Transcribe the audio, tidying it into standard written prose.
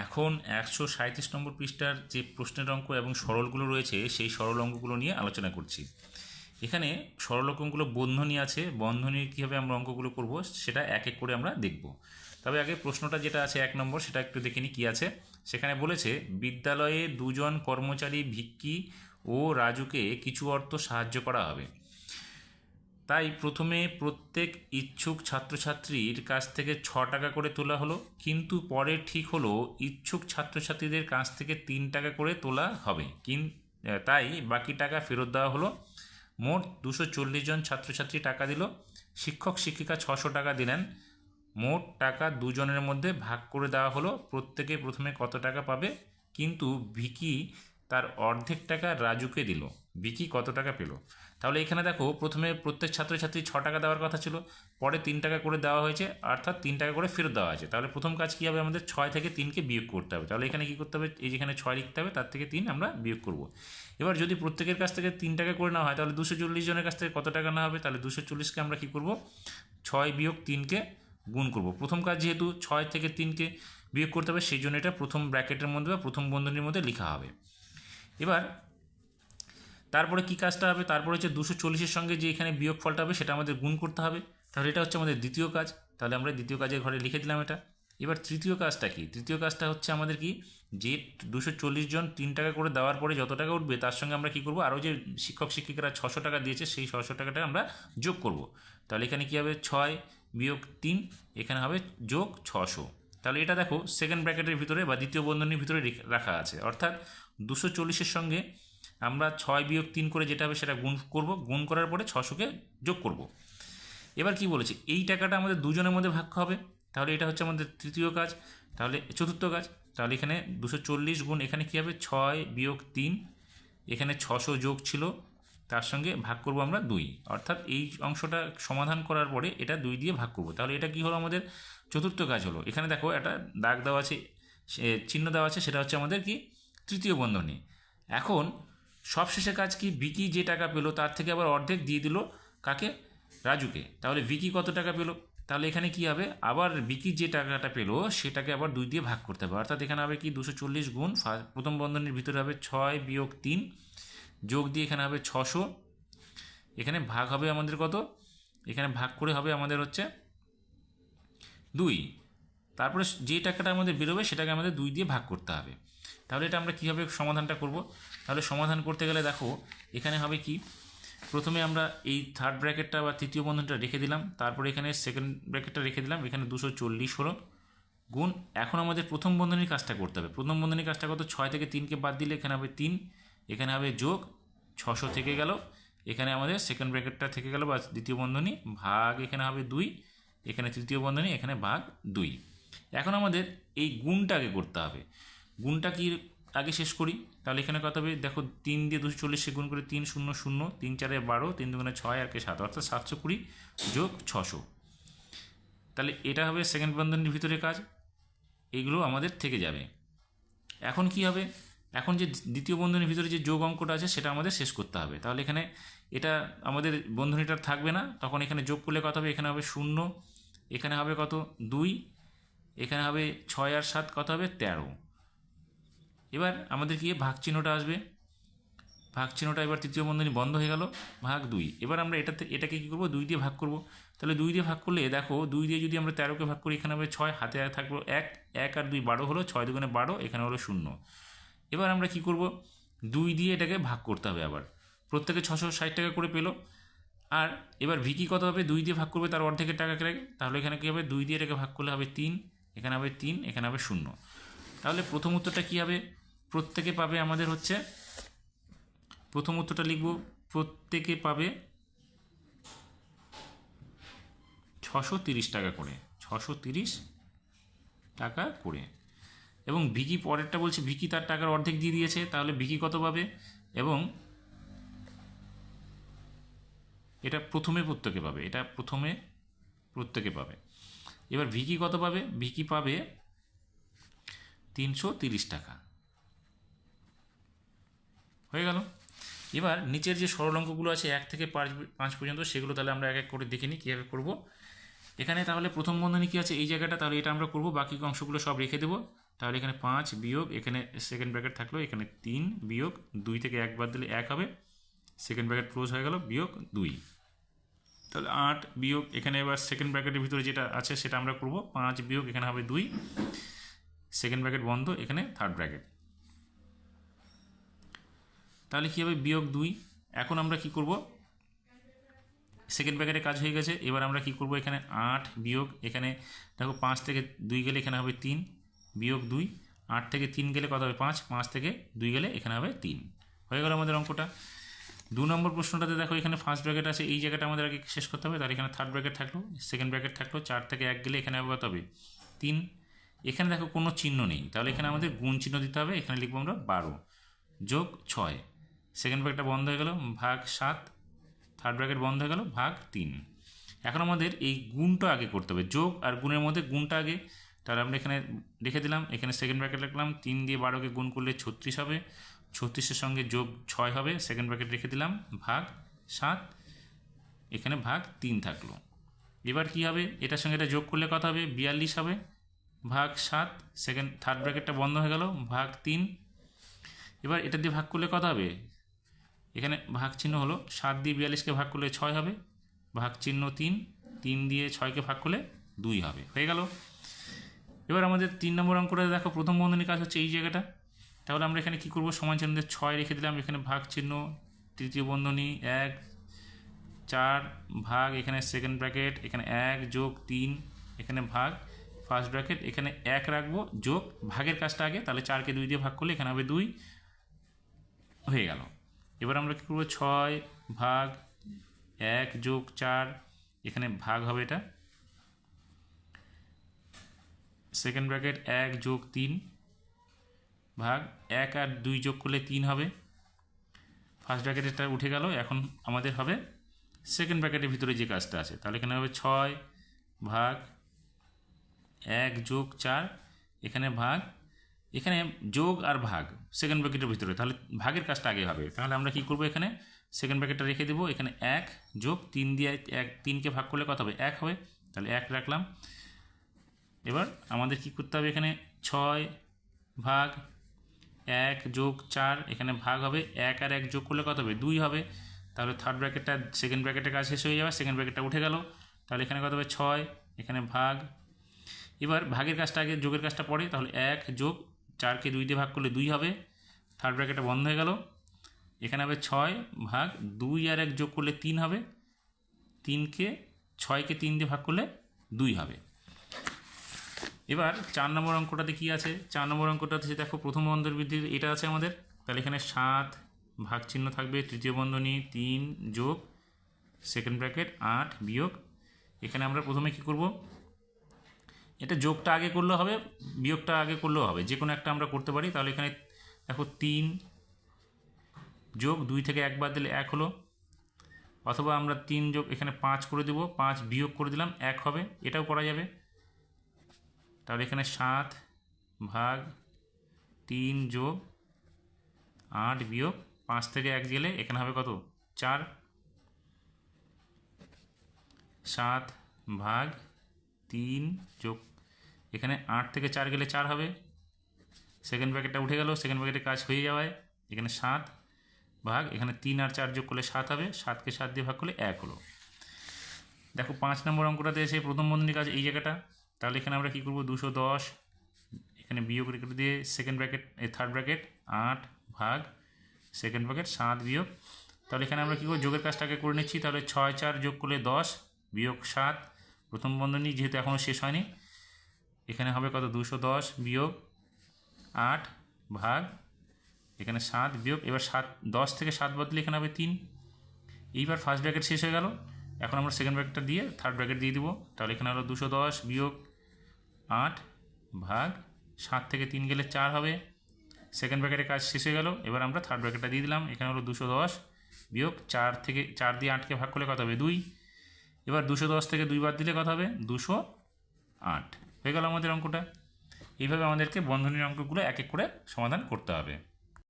এখন 137 নম্বর পৃষ্ঠার যে প্রশ্নের অঙ্ক এবং সরলগুলো রয়েছে সেই সরল অঙ্কগুলো নিয়ে আলোচনা করছি। এখানে সরল অঙ্কগুলো বন্ধনী আছে, বন্ধনীর কীভাবে আমরা অঙ্কগুলো করব সেটা এক এক করে আমরা দেখব। তবে আগে প্রশ্নটা যেটা আছে 1 নম্বর সেটা একটু দেখে নিই কী আছে। সেখানে বলেছে বিদ্যালয়ে দুজন কর্মচারী ভিক্কি ও রাজুকে কিছু অর্থ সাহায্য করা হবে। তাই প্রথমে প্রত্যেক ইচ্ছুক ছাত্রছাত্রীর কাছ থেকে 6 টাকা করে তোলা হলো, কিন্তু পরে ঠিক হলো ইচ্ছুক ছাত্রছাত্রীদের কাছ থেকে 3 টাকা করে তোলা হবে, তাই বাকি টাকা ফেরত দেওয়া হলো। মোট 240 জন ছাত্রছাত্রী টাকা দিল, শিক্ষক শিক্ষিকা 600 টাকা দিলেন। মোট টাকা দুজনের মধ্যে ভাগ করে দেওয়া হলো, প্রত্যেকে প্রথমে কত টাকা পাবে, কিন্তু ভিকি তার অর্ধেক টাকা রাজুকে দিল, ভিকি কত টাকা পেল। তাহলে এখানে দেখো প্রথমে প্রত্যেক ছাত্রছাত্রী 6 টাকা দেওয়ার কথা ছিল, পরে 3 টাকা করে দেওয়া হয়েছে, অর্থাৎ 3 টাকা করে ফেরত দেওয়া হয়েছে। তাহলে প্রথম কাজ কী হবে, আমাদের 6 থেকে 3কে বিয়োগ করতে হবে। তাহলে এখানে কী করতে হবে, এই যেখানে 6 লিখতে হবে, তার থেকে 3 আমরা বিয়োগ করব। এবার যদি প্রত্যেকের কাছ থেকে 3 টাকা করে নেওয়া হয় তাহলে 240 জনের কাছ থেকে কত টাকা নেওয়া হবে, তাহলে 240কে আমরা কী করব, 6 বিয়োগ 3কে গুণ করব। প্রথম কাজ যেহেতু 6 থেকে 3কে বিয়োগ করতে হবে সেই জন্য এটা প্রথম ব্র্যাকেটের মধ্যে বা প্রথম বন্ধনীর মধ্যে লেখা হবে। এবার তারপরে কী কাজটা হবে, তারপরে হচ্ছে 240-এর সঙ্গে যে এখানে বিয়োগ ফলটা হবে সেটা আমাদের গুণ করতে হবে। তাহলে এটা হচ্ছে আমাদের দ্বিতীয় কাজ, তাহলে আমরা দ্বিতীয় কাজের ঘরে লিখে দিলাম এটা। এবার তৃতীয় কাজটা কি, তৃতীয় কাজটা হচ্ছে আমাদের কি, যে 240 জন 3 টাকা করে দেওয়ার পরে যত টাকা উঠবে তার সঙ্গে আমরা কী করব, আরও যে শিক্ষক শিক্ষিকারা 600 টাকা দিয়েছে সেই 600 টাকাটা আমরা যোগ করব। তাহলে এখানে কী হবে, 6 বিয়োগ 3, এখানে হবে যোগ 600। তাহলে এটা দেখো সেকেন্ড ব্র্যাকেটের ভিতরে বা দ্বিতীয় বন্ধনীর ভিতরে রাখা আছে, অর্থাৎ 240-এর সঙ্গে আমরা 6 বিয়োগ 3 করে যেটা হবে সেটা গুণ করব, গুণ করার পরে 600কে যোগ করব। এবার কি বলেছে, এই টাকাটা আমাদের দুজনের মধ্যে ভাগ হবে। তাহলে এটা হচ্ছে আমাদের তৃতীয় কাজ। তাহলে চতুর্থ কাজ, তাহলে এখানে 240 গুণ এখানে কী হবে, 6 বিয়োগ 3, এখানে 600 যোগ ছিল, তার সঙ্গে ভাগ করব আমরা 2, অর্থাৎ এই অংশটা সমাধান করার পরে এটা 2 দিয়ে ভাগ করব। তাহলে এটা কি হলো, আমাদের চতুর্থ কাজ হলো। এখানে দেখো একটা দাগ দেওয়া আছে, চিহ্ন দেওয়া আছে, সেটা হচ্ছে আমাদের কি তৃতীয় বন্ধনী। এখন সবশেষে কাজ কি, ভিকি যে টাকা পেলো তার থেকে আবার অর্ধেক দিয়ে দিল কাকে, রাজুকে। তাহলে ভিকি কত টাকা পেলো, তাহলে এখানে কি হবে, আবার ভিকি যে টাকাটা পেলো সেটাকে আবার 2 দিয়ে ভাগ করতে হবে। অর্থাৎ এখানে হবে কি 240 গুণ প্রথম বন্ধনীর ভিতরে হবে 6 বিয়োগ 3 যোগ দিয়ে এখানে হবে 600, এখানে ভাগ হবে আমাদের কত, এখানে ভাগ করে হবে আমাদের হচ্ছে 2। তারপরে যে টাকাটা আমাদের বেরোবে সেটাকে আমাদের 2 দিয়ে ভাগ করতে হবে। তাহলে এটা আমরা কীভাবে সমাধানটা করব, তাহলে সমাধান করতে গেলে দেখো এখানে হবে কি, প্রথমে আমরা এই থার্ড ব্র্যাকেটটা বা তৃতীয় বন্ধনটা রেখে দিলাম, তারপরে এখানে সেকেন্ড ব্র্যাকেটটা রেখে দিলাম, এখানে 240 হলো গুণ। এখন আমাদের প্রথম বন্ধনীর কাজটা করতে হবে। প্রথম বন্ধনীর কাজটা কত, 6 থেকে 3কে বাদ দিলে এখানে হবে 3, এখানে হবে যোগ 600 থেকে গেল, এখানে আমাদের সেকেন্ড ব্র্যাকেটটা থেকে গেল বা দ্বিতীয় বন্ধনী, ভাগ এখানে হবে 2, এখানে তৃতীয় বন্ধনী, এখানে ভাগ 2। এখন আমাদের এই গুণটা আগে করতে হবে। গুণটা কি আগে শেষ করি, তাহলে এখানে কত হবে, দেখো 3 দিয়ে 240 গুণ করে 3 0 0, 3 4 12, 3 2 6 আর কে 7, অর্থাৎ 720 যোগ 600। তাহলে এটা হবে সেকেন্ড বন্ধনীর ভিতরে কাজ, এগুলো আমাদের থেকে যাবে। এখন কি হবে, এখন যে দ্বিতীয় বন্ধনীর ভিতরে যে যোগ অঙ্কটা আছে সেটা আমাদের শেষ করতে হবে। তাহলে এখানে এটা আমাদের বন্ধনীটা থাকবে না, তখন এখানে যোগ করলে কত হবে, এখানে হবে 0, এখানে হবে কত 2, এখানে হবে 6 আর 7 কত হবে 13। এবার আমাদের কি ভাগ চিহ্নটা আসবে, ভাগ চিহ্নটা এবার তৃতীয় বন্ধনী বন্ধ হয়ে গেল, ভাগ 2। এবার আমরা এটাকে কী করবো, 2 দিয়ে ভাগ করব। তাহলে 2 দিয়ে ভাগ করলে দেখো 2 দিয়ে যদি আমরা 13কে ভাগ করি, এখানে হবে 6, হাতে থাকলো 1, 1 আর 2 12 হলো, 6 2 12, এখানে হলো 0। এবার আমরা কি করব, 2 দিয়ে এটাকে ভাগ করতে হবে, আবার প্রত্যেকে 660 টাকা করে পেলো। আর এবার ভিকি কত হবে, 2 দিয়ে ভাগ করবে তার অর্ধেকের টাকা কেটে, তাহলে এখানে কী হবে, 2 দিয়ে এটাকে ভাগ করলে হবে 3, এখানে হবে 3, এখানে হবে 0। তাহলে প্রথম উত্তরটা কী হবে, প্রত্যেকে পাবে আমাদের হচ্ছে, প্রথম উত্তরটা লিখব, প্রত্যেকে পাবে 630 টাকা করে, 630 টাকা করে। এবং ভিকি পরেরটা বলছে ভিকি তার টাকার অর্ধেক দিয়ে দিয়েছে, তাহলে ভিকি কত পাবে, এবং এটা প্রথমে প্রত্যেকে পাবে, এটা প্রথমে প্রত্যেকে পাবে। এবার ভিকি কত পাবে, ভিকি পাবে 330 টাকা, হয়ে গেল। এবার নিচের যে সরল অঙ্কগুলো আছে 1 থেকে 5 পর্যন্ত, সেগুলো তাহলে আমরা এক এক করে দেখে নিই কীভাবে করবো। এখানে তাহলে প্রথম বন্ধনী কী আছে, এই জায়গাটা, তাহলে এটা আমরা করব, বাকি অংশগুলো সব রেখে দেবো। তাহলে এখানে 5 বিয়োগ এখানে সেকেন্ড ব্র্যাকেট থাকলো, এখানে 3 বিয়োগ 2 থেকে 1 বাদ দিলে 1 হবে, সেকেন্ড ব্র্যাকেট ক্লোজ হয়ে গেল, বিয়োগ 2। তাহলে 8 বিয়োগ এখানে এবার সেকেন্ড ব্র্যাকেটের ভিতরে যেটা আছে সেটা আমরা করব, 5 বিয়োগ এখানে হবে 2, সেকেন্ড ব্র্যাকেট বন্ধ, এখানে থার্ড ব্র্যাকেট। তাহলে কী হবে, বিয়োগ 2। এখন আমরা কি করব, সেকেন্ড ব্র্যাকেটে কাজ হয়ে গেছে, এবার আমরা কি করব, এখানে 8 বিয়োগ এখানে দেখো 5 থেকে 2 গেলে এখানে হবে 3 বিয়োগ 2, 8 থেকে 3 গেলে কত হবে 5, 5 থেকে 2 গেলে এখানে হবে 3। হয়ে গেল আমাদের অঙ্কটা। 2 নম্বর প্রশ্নটাতে দেখো এখানে ফার্স্ট ব্র্যাকেট আছে, এই জায়গাটা আমাদের আগে শেষ করতে হবে, তাহলে এখানে থার্ড ব্র্যাকেট থাকলো, সেকেন্ড ব্র্যাকেট থাকলো, 4 থেকে 1 গেলে এখানে হবে কত হবে 3। এখানে দেখো কোনো চিহ্ন নেই, তাহলে এখানে আমাদের গুণ চিহ্ন দিতে হবে, এখানে লিখবো আমরা 12 যোগ 6, সেকেন্ড ব্র্যাকেটটা বন্ধ হয়ে গেল, ভাগ 7, থার্ড ব্র্যাকেট বন্ধ হয়ে গেল, ভাগ 3। এখন আমাদের এই গুণটা আগে করতে হবে, যোগ আর গুণের মধ্যে গুণটা আগে, তাহলে আমরা এখানে রেখে দিলাম, এখানে সেকেন্ড ব্র্যাকেট লিখলাম, 3 দিয়ে 12কে গুণ করলে 36 হবে, 36-এর সঙ্গে যোগ 6 হবে, সেকেন্ড ব্র্যাকেট রেখে দিলাম, ভাগ 7, এখানে ভাগ 3 থাকলো। এবার কি হবে, এটার সঙ্গে এটা যোগ করলে কত হবে 42 হবে, ভাগ 7, থার্ড ব্র্যাকেটটা বন্ধ হয়ে গেল, ভাগ 3। এবার এটা দিয়ে ভাগ করলে কত হবে, এখানে ভাগ চিহ্ন হলো, 7 দিয়ে 42কে ভাগ করলে 6 হবে, ভাগ চিহ্ন 3, 3 দিয়ে 6কে ভাগ করলে 2 হবে, হয়ে গেল। এবার আমাদের 3 নম্বর অঙ্কটা দেখো, প্রথম বন্ধনীর কাজ হচ্ছে এই জায়গাটা, তাহলে আমরা এখানে কি করব, সমান চিহ্ন 6 রেখে দিলাম, এখানে ভাগ চিহ্ন, তৃতীয় বন্ধনী 1 4 ভাগ এখানে সেকেন্ড ব্র্যাকেট, এখানে 1 যোগ 3, এখানে ভাগ ফার্স্ট ব্র্যাকেট, এখানে 1 রাখবো, যোগ ভাগের কাজটা আগে, তাহলে 4কে 2 দিয়ে ভাগ করলে এখানে হবে 2, হয়ে গেল। এবার আমরা কী করবো, 6 ভাগ 1 যোগ 4, এখানে ভাগ হবে এটা, সেকেন্ড ব্র্যাকেট 1 যোগ 3, ভাগ 1 আর 2 যোগ করলে 3 হবে, ফার্স্ট ব্র্যাকেটটা উঠে গেল। এখন আমাদের হবে সেকেন্ড ব্র্যাকেটের ভিতরে যে কাজটা আছে, তাহলে এখানে হবে 6 ভাগ 1 যোগ 4, এখানে ভাগ, এখানে যোগ আর ভাগ সেকেন্ড ব্র্যাকেটের ভিতরে, তাহলে ভাগের কাজটা আগে হবে, তাহলে আমরা কি করব, এখানে সেকেন্ড ব্র্যাকেটটা রেখে দেবো, এখানে 1 যোগ 3 দিয়ে 3কে ভাগ করলে কত হবে 1 হবে, তাহলে 1 রাখলাম। এবার আমাদের কি করতে হবে, এখানে 6 ভাগ 1 যোগ 4, এখানে ভাগ হবে, 1 আর 1 যোগ করলে কত হবে 2 হবে, তাহলে থার্ড ব্র্যাকেটটা সেকেন্ড ব্র্যাকেটের কাজ শেষ হয়ে যাবে, সেকেন্ড ব্র্যাকেটটা উঠে গেল, তাহলে এখানে কত হবে 6, এখানে ভাগ। এবার ভাগের কাজটা আগে, যোগের কাজটা পরে, তাহলে 1 যোগ 4কে 2 দিয়ে ভাগ করলে 2 হবে, থার্ড ব্র্যাকেটটা বন্ধ হয়ে গেল, এখানে হবে 6 ভাগ 2 আর 1 যোগ করলে 3 হবে, 6কে 3 দিয়ে ভাগ করলে 2 হবে। এবার 4 নম্বর অঙ্কটাতে কি আছে, 4 নম্বর অঙ্কটাতে দেখো প্রথম বন্ধনীর বৃদ্ধি এটা আছে আমাদের, তাহলে এখানে 7 ভাগ চিহ্ন থাকবে, তৃতীয় বন্ধনী 3 যোগ সেকেন্ড ব্র্যাকেট 8 বিয়োগ, এখানে আমরা প্রথমে কি করব, এটা যোগটা আগে করলেও হবে, বিয়োগটা আগে করলেও হবে, যে কোনো একটা আমরা করতে পারি। তাহলে এখানে দেখো 3 যোগ 2 থেকে 1 বাদ দিলে 1 হলো, অথবা আমরা 3 যোগ এখানে 5 করে দেবো, 5 বিয়োগ করে দিলাম 1 হবে, এটাও করা যাবে। তাহলে এখানে 7 ভাগ 3 যোগ 8 বিয়োগ 5 থেকে 1 গেলে এখানে হবে কত 4, 7 ভাগ 3 যোগ এখানে 8 থেকে 4 গেলে 4 হবে, সেকেন্ড ব্র্যাকেটটা উঠে গেল, সেকেন্ড ব্র্যাকেটের কাজ হয়ে যাওয়ায় এখানে 7 ভাগ এখানে 3 আর 4 যোগ করলে 7 হবে, 7কে 7 দিয়ে ভাগ করলে 1 হলো। দেখো 5 নম্বর অঙ্কটাতে এসে প্রথম বন্ধনীর কাজ এই জায়গাটা, তাহলে এখানে আমরা কী করবো, 210 এখানে বিয়োগ রেখে দিয়ে সেকেন্ড ব্র্যাকেট থার্ড ব্র্যাকেট 8 ভাগ সেকেন্ড ব্র্যাকেট 7 বিয়োগ, তাহলে এখানে আমরা কী করবো, যোগের কাজটাকে করে নিচ্ছি, তাহলে 6 4 যোগ করলে 10 বিয়োগ 7, প্রথম বন্ধনী যেহেতু এখনও শেষ হয়নি, এখানে হবে কত 210 বিয়োগ 8 ভাগ এখানে 7 বিয়োগ, এবার 10 থেকে 7 বাদ দিলে এখানে হবে 3। এইবার ফার্স্ট ব্র্যাকেট শেষ হয়ে গেল, এখন আমরা সেকেন্ড ব্র্যাকেটটা দিয়ে থার্ড ব্র্যাকেট দিয়ে দিব, তাহলে এখানে হলো 210 বিয়োগ 8 ভাগ 7 থেকে 3 গেলে 4 হবে, সেকেন্ড ব্র্যাকেটের কাজ শেষ হয়ে গেল, এবার আমরা থার্ড ব্র্যাকেটটা দিয়ে দিলাম, এখানে হলো 210 বিয়োগ 4 দিয়ে 8কে ভাগ করলে কত হবে 2, এবার 210 থেকে 2 বাদ দিলে কত হবে 208, হয়ে গেল আমাদের অঙ্কটা। এইভাবে আমাদেরকে বন্ধনীর অঙ্কগুলো এক এক করে সমাধান করতে হবে।